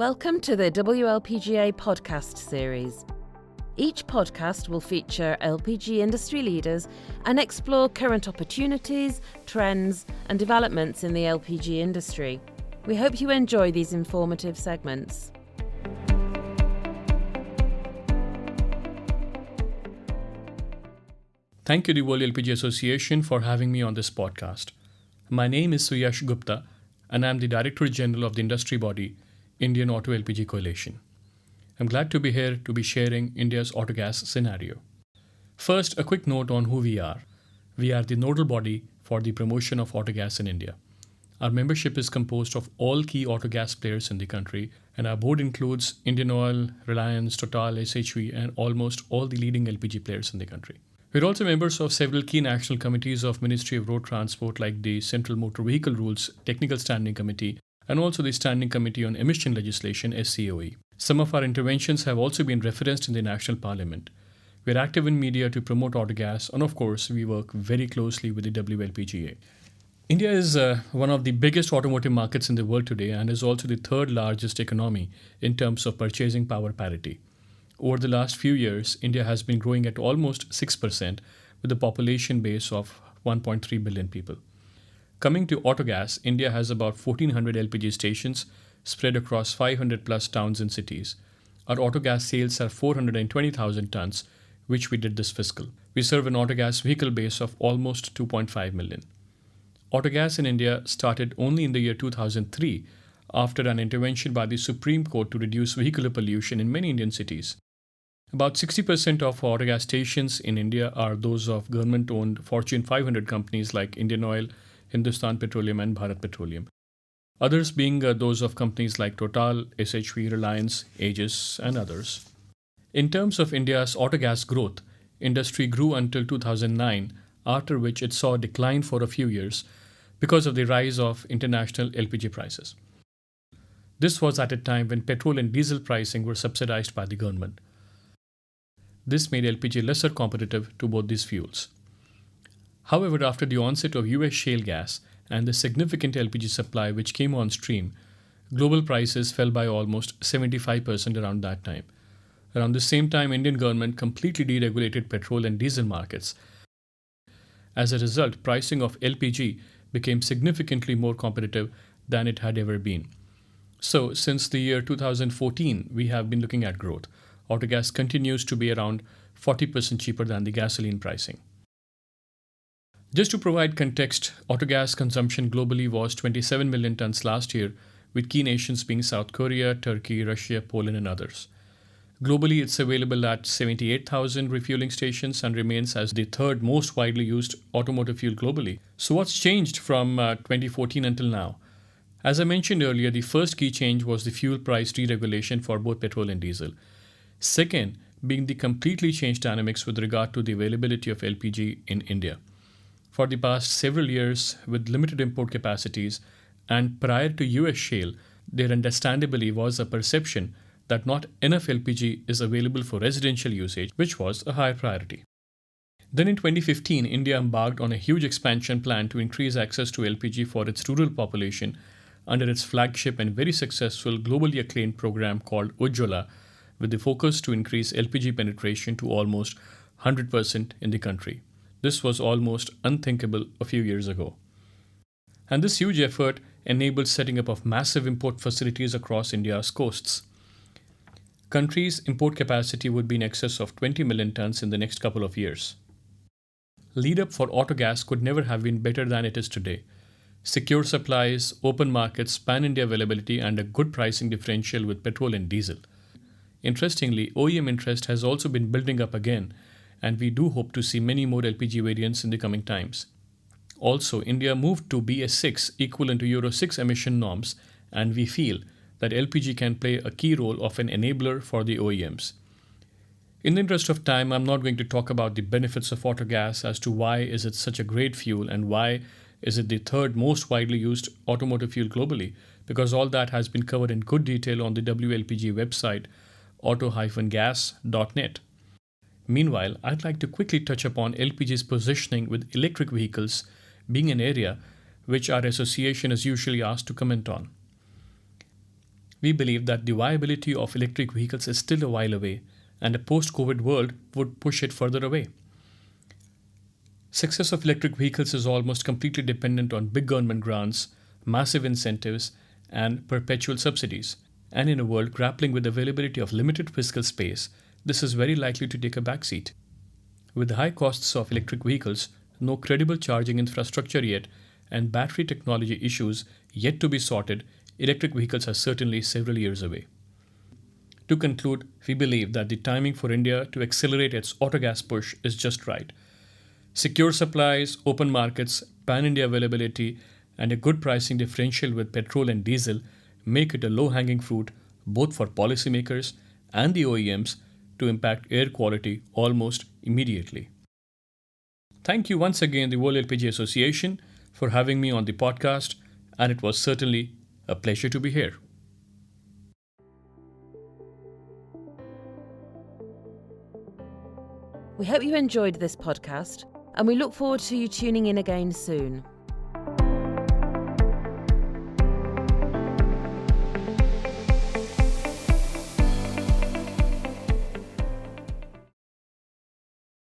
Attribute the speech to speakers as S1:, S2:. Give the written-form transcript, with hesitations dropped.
S1: Welcome to the WLPGA podcast series. Each podcast will feature LPG industry leaders and explore current opportunities, trends, and developments in the LPG industry. We hope you enjoy these informative segments.
S2: Thank you, the World LPG Association, for having me on this podcast. My name is Suyash Gupta, and I'm the Director General of the industry body, Indian Auto LPG Coalition. I'm glad to be here to be sharing India's autogas scenario. First, a quick note on who we are. We are the nodal body for the promotion of autogas in India. Our membership is composed of all key autogas players in the country, and our board includes Indian Oil, Reliance, Total, SHV, and almost all the leading LPG players in the country. We're also members of several key national committees of Ministry of Road Transport like the Central Motor Vehicle Rules Technical Standing Committee and also the Standing Committee on Emission Legislation SCOE. Some of our interventions have also been referenced in the National Parliament. We're active in media to promote autogas, and of course we work very closely with the WLPGA. India is one of the biggest automotive markets in the world today and is also the third largest economy in terms of purchasing power parity. Over the last few years, India has been growing at almost 6% with a population base of 1.3 billion people. Coming to autogas, India has about 1,400 LPG stations spread across 500 plus towns and cities. Our autogas sales are 420,000 tons, which we did this fiscal. We serve an autogas vehicle base of almost 2.5 million. Autogas in India started only in the year 2003 after an intervention by the Supreme Court to reduce vehicular pollution in many Indian cities. About 60% of autogas stations in India are those of government-owned Fortune 500 companies like Indian Oil, Hindustan Petroleum and Bharat Petroleum. Others being those of companies like Total, SHV, Reliance, Aegis and others. In terms of India's autogas growth, industry grew until 2009, after which it saw a decline for a few years because of the rise of international LPG prices. This was at a time when petrol and diesel pricing were subsidized by the government. This made LPG lesser competitive to both these fuels. However, after the onset of US shale gas and the significant LPG supply which came on stream, global prices fell by almost 75% around that time. Around the same time, Indian government completely deregulated petrol and diesel markets. As a result, pricing of LPG became significantly more competitive than it had ever been. So, since the year 2014, we have been looking at growth. Autogas continues to be around 40% cheaper than the gasoline pricing. Just to provide context, autogas consumption globally was 27 million tons last year, with key nations being South Korea, Turkey, Russia, Poland, and others. Globally, it's available at 78,000 refueling stations and remains as the third most widely used automotive fuel globally. So what's changed from 2014 until now? As I mentioned earlier, the first key change was the fuel price deregulation for both petrol and diesel. Second, being the completely changed dynamics with regard to the availability of LPG in India. For the past several years, with limited import capacities and prior to US shale, there understandably was a perception that not enough LPG is available for residential usage, which was a high priority. Then in 2015, India embarked on a huge expansion plan to increase access to LPG for its rural population under its flagship and very successful globally acclaimed program called Ujjwala, with the focus to increase LPG penetration to almost 100% in the country. This was almost unthinkable a few years ago. And this huge effort enabled setting up of massive import facilities across India's coasts. Country's import capacity would be in excess of 20 million tons in the next couple of years. Lead up for autogas could never have been better than it is today. Secure supplies, open markets, pan-India availability, and a good pricing differential with petrol and diesel. Interestingly, OEM interest has also been building up again, and we do hope to see many more LPG variants in the coming times. Also, India moved to BS6 equivalent to Euro 6 emission norms, and we feel that LPG can play a key role of an enabler for the OEMs. In the interest of time, I'm not going to talk about the benefits of autogas as to why is it such a great fuel and why is it the third most widely used automotive fuel globally, because all that has been covered in good detail on the WLPG website auto-gas.net. Meanwhile, I'd like to quickly touch upon LPG's positioning with electric vehicles being an area which our association is usually asked to comment on. we believe that the viability of electric vehicles is still a while away, and a post-COVID world would push it further away. Success of electric vehicles is almost completely dependent on big government grants, massive incentives, and perpetual subsidies. And in a world grappling with the availability of limited physical space, this is very likely to take a backseat. With the high costs of electric vehicles, no credible charging infrastructure yet, and battery technology issues yet to be sorted, electric vehicles are certainly several years away. To conclude, we believe that the timing for India to accelerate its autogas push is just right. Secure supplies, open markets, pan-India availability, and a good pricing differential with petrol and diesel make it a low-hanging fruit both for policymakers and the OEMs to impact air quality almost immediately. Thank you once again, the World LPG Association, for having me on the podcast, and it was certainly a pleasure to be here.
S1: We hope you enjoyed this podcast, and we look forward to you tuning in again soon.